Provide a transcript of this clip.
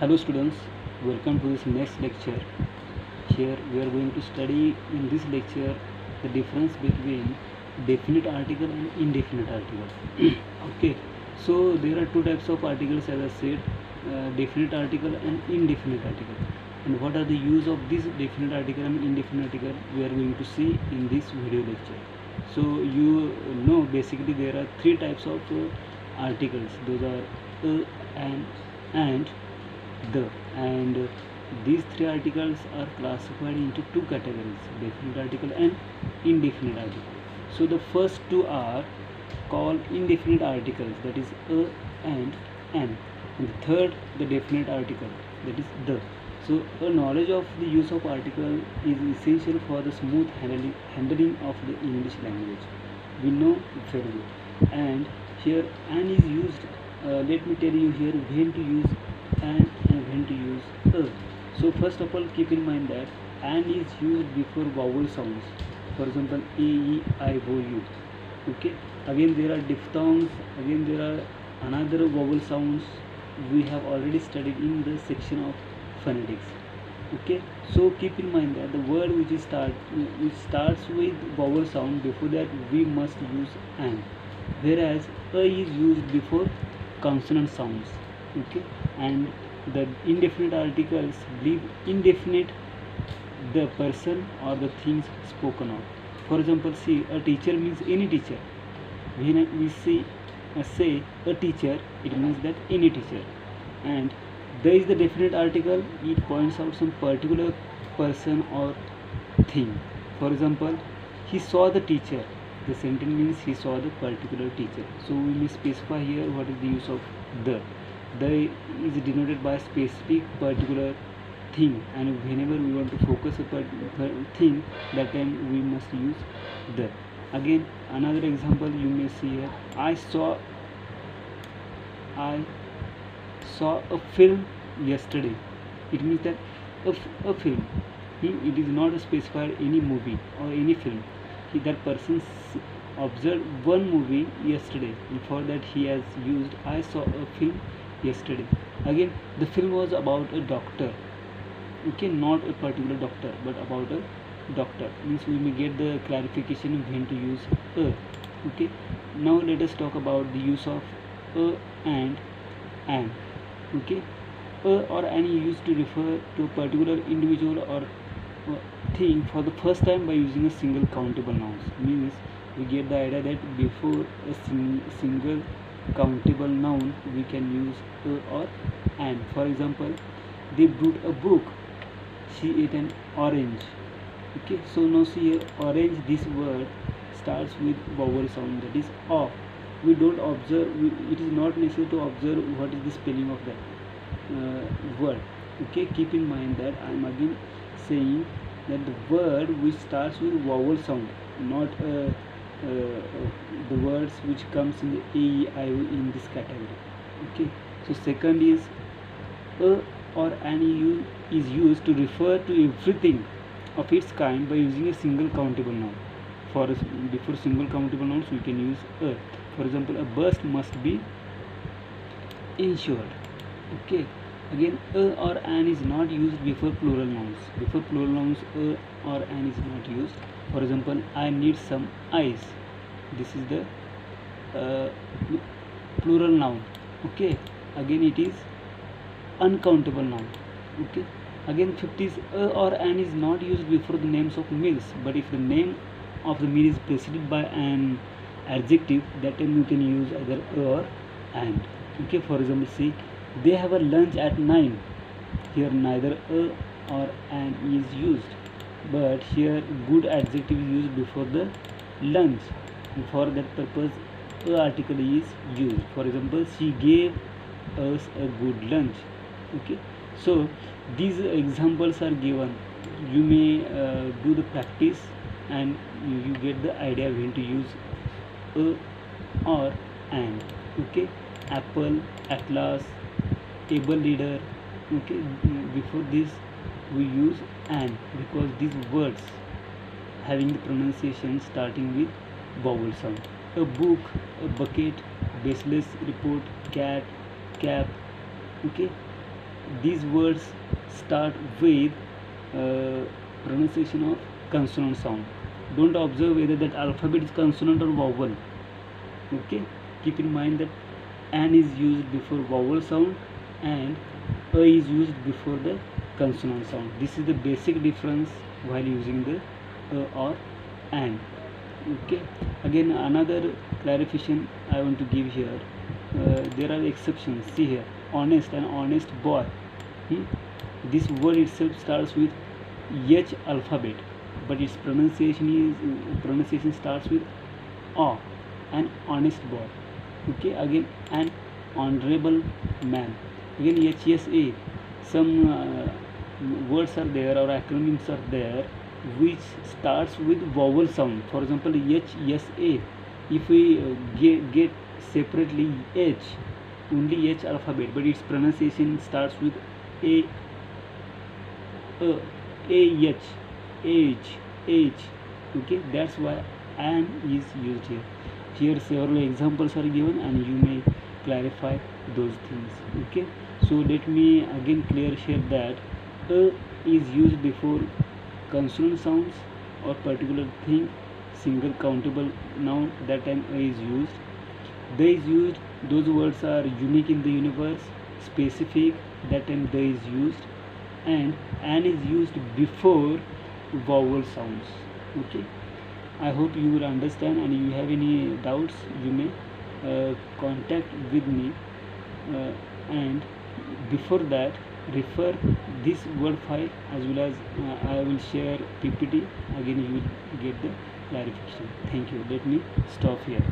Hello students, welcome to this next lecture. Here we are going to study in this lecture the difference between definite article and indefinite article. Okay, so there are two types of articles as I said, definite article and indefinite article. And what are the use of this definite article and indefinite article we are going to see in this video lecture. So you know basically there are three types of articles. Those are and the and these three articles are classified into two categories: definite article and indefinite article. So the first two are called indefinite articles, that is a and an, and the third the definite article, that is the. So a knowledge of the use of article is essential for the smooth handling of the English language. We know very well. And here an is used, let me tell you here when to use an and when to use a. So first of all, keep in mind that an is used before vowel sounds. For example, a, e, I, o, u. Okay. Again there are diphthongs. Again there are another vowel sounds we have already studied in the section of phonetics. Okay. So keep in mind that the word which starts with vowel sound, before that we must use an, whereas a is used before consonant sounds. Okay. And the indefinite articles leave indefinite the person or the things spoken of. For example, see, a teacher means any teacher. When we say a teacher, it means that any teacher. And there is the definite article, it points out some particular person or thing. For example, he saw the teacher. The sentence means he saw the particular teacher. So we may specify here what is the use of the. The is denoted by specific particular thing, and whenever we want to focus a particular thing, that time we must use the. Again, another example you may see here: I saw a film yesterday. It means that a film. It is not specified any movie or any film. That person observed one movie yesterday, and for that he has used I saw a film yesterday. Again, the film was about a doctor. Okay, not a particular doctor, but about a doctor. Means we may get the clarification of when to use a. Okay, now let us talk about the use of a and an. Okay, a or an is used to refer to a particular individual or thing for the first time by using a single countable nouns. Means we get the idea that before a single countable noun we can use a or an. For example, they brewed a book, she ate an orange. Okay, so now see here, orange, this word starts with vowel sound, that is o. We don't observe, it is not necessary to observe what is the spelling of that word. Okay, keep in mind that I am again saying that the word which starts with vowel sound, not the words which comes in the a, e, I, o in this category. Okay, so second is a or an is used to refer to everything of its kind by using a single countable noun. Before single countable nouns we can use a. For example, a bus must be insured. Okay, again a or an is not used before plural nouns. Before plural nouns a or an is not used. For example, I need some ice. This is the plural noun. Okay, again it is uncountable noun. Okay, again fifth is a or an is not used before the names of meals, but if the name of the meal is preceded by an adjective, that time you can use either a or and. Okay, for example, see, they have a lunch at 9. Here neither a or an is used, but here good adjective is used before the lunch, and for that purpose a article is used. For example, she gave us a good lunch. Okay, so these examples are given. You may do the practice and you get the idea when to use a or an. Okay, apple, atlas, table leader. Okay, before this we use an, because these words having the pronunciation starting with vowel sound. A book, a bucket, baseless report, cat, cap. Okay, these words start with pronunciation of consonant sound. Don't observe whether that alphabet is consonant or vowel. Okay, keep in mind that an is used before vowel sound and a is used before the consonant sound. This is the basic difference while using the or an. Okay, again another clarification I want to give here. There are exceptions. See here, honest and honest boy. This word itself starts with H alphabet, but its pronunciation starts with A. An honest boy. Okay, again an honorable man. Again HSA. Some words are there or acronyms are there which starts with vowel sound. For example, HSA. If we get separately H, only H alphabet, but its pronunciation starts with A, H, H. Okay, that's why an is used here. Here several examples are given and you may clarify those things. Okay, so let me again share that a is used before consonant sounds or particular thing, single countable noun, that time a is used. The is used, those words are unique in the universe, specific, that time the is used. And an is used before vowel sounds. Okay, I hope you will understand, and you have any doubts you may contact with me, and before that refer this word file as well as I will share PPT. Again you will get the clarification. Thank you. Let me stop here.